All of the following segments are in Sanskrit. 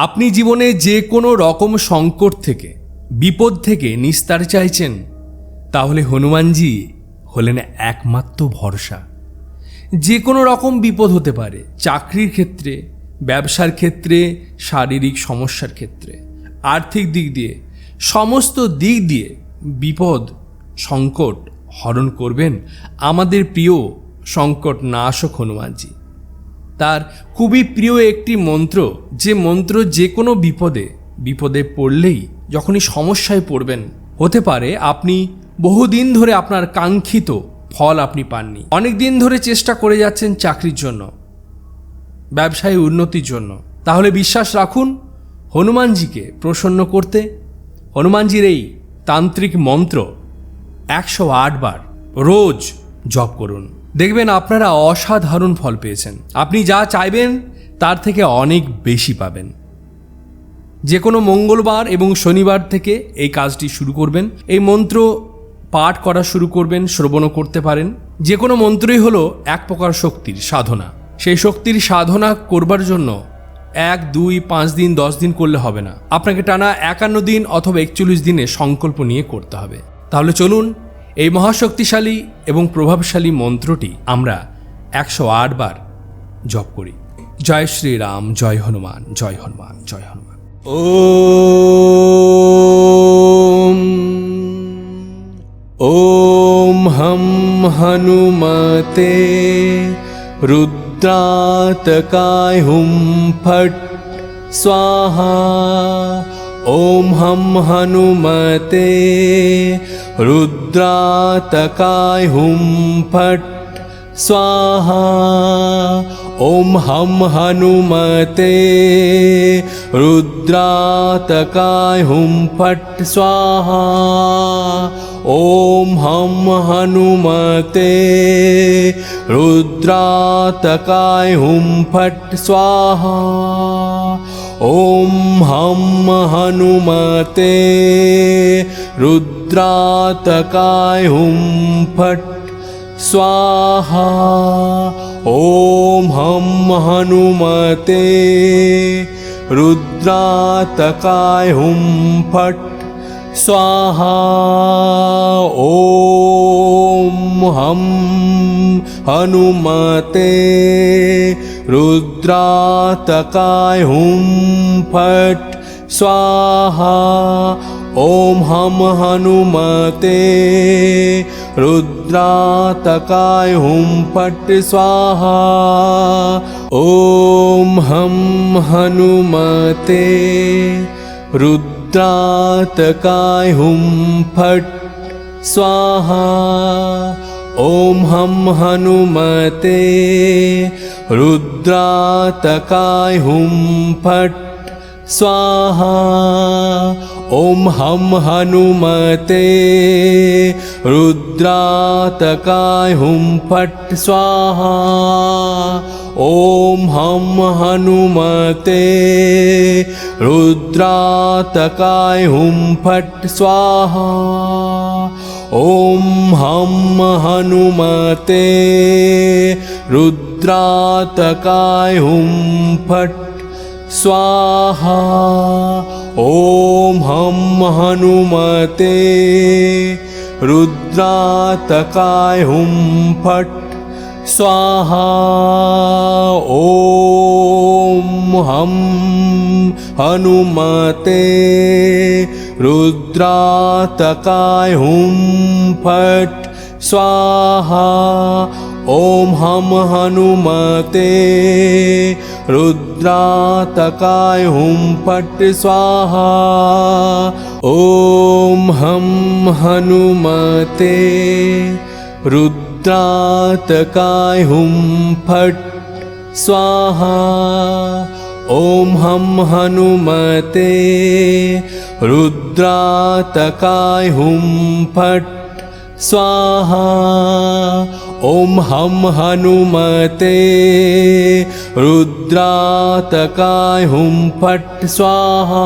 আপনি জীবনে যে কোনো রকম সংকট থেকে, বিপদ থেকে নিস্তার চাইছেন, তাহলে হনুমানজি হলেন একমাত্র ভরসা। যে কোনো রকম বিপদ হতে পারে, চাকরির ক্ষেত্রে, ব্যবসার ক্ষেত্রে, শারীরিক সমস্যার ক্ষেত্রে, আর্থিক দিক দিয়ে, সমস্ত দিক দিয়ে বিপদ সংকট হরণ করবেন আমাদের প্রিয় সংকট নাশক হনুমানজি। তার খুবই প্রিয় একটি মন্ত্র, যে মন্ত্র যে কোনো বিপদে পড়লেই, যখনই সমস্যায় পড়বেন, হতে পারে আপনি বহুদিন ধরে আপনার কাঙ্ক্ষিত ফল আপনি পাননি, অনেক দিন ধরে চেষ্টা করে যাচ্ছেন চাকরির জন্য, ব্যবসায় উন্নতির জন্য, তাহলে বিশ্বাস রাখুন হনুমানজিকে প্রসন্ন করতে হনুমানজির এই তান্ত্রিক মন্ত্র 108 বার রোজ জপ করুন। দেখবেন আপনারা অসাধারণ ফল পেয়েছেন। আপনি যা চাইবেন তার থেকে অনেক বেশি পাবেন। যে কোনো মঙ্গলবার এবং শনিবার থেকে এই কাজটি শুরু করবেন। এই মন্ত্র পাঠ করা শুরু করবেন, শ্রবণও করতে পারেন। যে কোনো মন্ত্রই হলো এক প্রকার শক্তির সাধনা। সেই শক্তির সাধনা করবার জন্য 1, 2, 5 দিন 10 দিন করলে হবে না, আপনাকে টানা 51 দিন অথবা 41 দিনে সংকল্প নিয়ে করতে হবে। তাহলে চলুন এই মহাশক্তিশালী এবং প্রভাবশালী মন্ত্রটি আমরা 108 বার জপ করি। জয় শ্রীরাম, জয় হনুমান, জয় হনুমান, জয় হনুমান। ওম হম হনুমতে रुद्रातकाय हुम फट स्वाहा। ओम हम हनुमते रुद्रातकाय हुम फट स्वाहा। ओम हम हनुमते रुद्रातकाय हुम फट स्वाहा। ओम हम हनुमते रुद्रातकाय हुम फट स्वाहा। ओम हम हनुमते रुद्रातकाय हुम फट स्वाहा। ओम हम हनुमते रुद्रातकाय हुम फट स्वाहा। ओम हम हनुमते रुद्रातकाय हुम फट स्वाहा। ओम हम हनुमते रुद्रातकाय हुम फट स्वाहा। ओम हम हनुमते रुद्रातकाय हुम फट स्वाहा। ओम हम हनुमते रुद्रातकाय हुम फट स्वाहा। ओम हम हनुमते रुद्रातकाय हुम फट स्वाहा। ओम हम हनुमते रुद्रातकाय हुम फट स्वाहा। ओम हम हनुमते रुद्रातकाय हुम फट स्वाहा। ओम हम हनुमते रुद्रातकाय हुम फट स्वाहा। ओम हम हनुमते रुद्रातकाय हुम फट स्वाहा। ओम हम हनुमते रुद्रातकाय हुम फट स्वाहा। ओम हम हनुमते रुद्रातकाय हुम फट स्वाहा। ओम हम हनुमते रुद्रातकाय हुम फट स्वाहा। ओम हम हनुमते रुद्रातकाय हुम फट स्वाहा।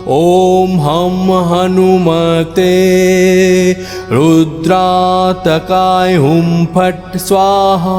ओम हम हनुमते रुद्रातकाय हुम फट स्वाहा।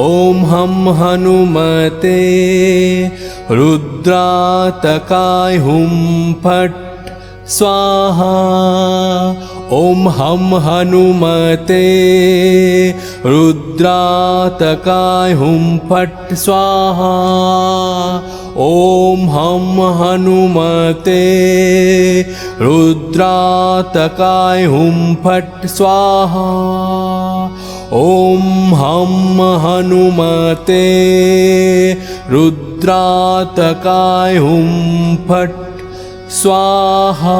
ॐ हं हनुमते रुद्रातकाय हुं फट् स्वाहा। ॐ हं हनुमते रुद्रातकाय हुं फट् स्वाहा। ॐ हं हनुमते रुद्रातकाय हुं फट् स्वाहा। ॐ हं हनुमते रुद्रातकाय हुं फट् स्वाहा।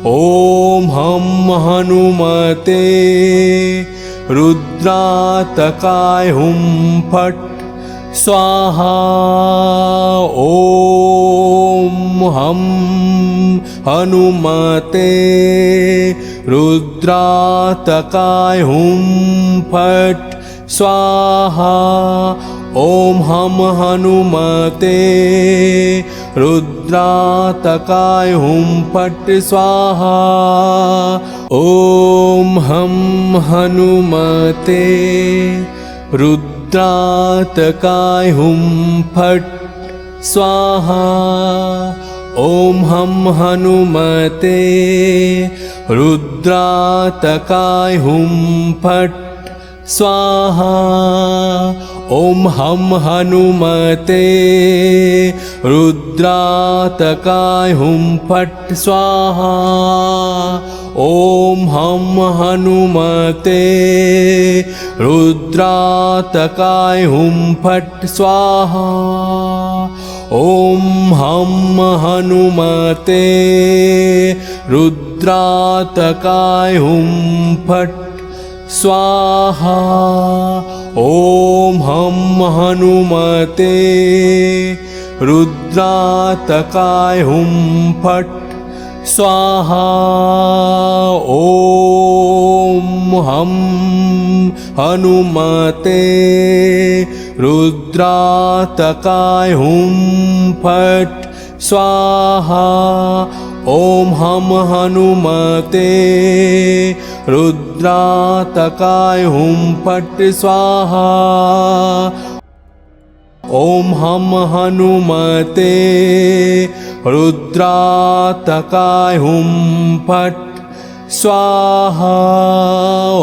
ॐ हं हनुमते रुद्रातकाय हुं फट् स्वाहा। ॐ हं हनुमते रुद्रातकाय हुं फट् स्वाहा। ॐ हं हनुमते रुद्रातकाय हुं फट् स्वाहा। ॐ हं हनुमते रुद्रातकाय हुं फट् स्वाहा। ॐ हं हनुमते रुद्रातकाय हुं फट् स्वाहा। ॐ हं हनुमते रुद्रातकाय हुं फट् स्वाहा। ॐ हं हनुमते रुद्रातकाय हुं फट् स्वाहा। ॐ हं हनुमते रुद्रातकाय हुं फट् स्वाहा। ॐ हं हनुमते रुद्रातकाय हुं फट् स्वाहा। ॐ हं हनुमते रुद्रातकाय हुं फट् स्वाहा। ॐ हं हनुमते रुद्रातकाय हुं फट् स्वाहा। ॐ हं हनुमते रुद्रातकाय हुं फट् स्वाहा। ॐ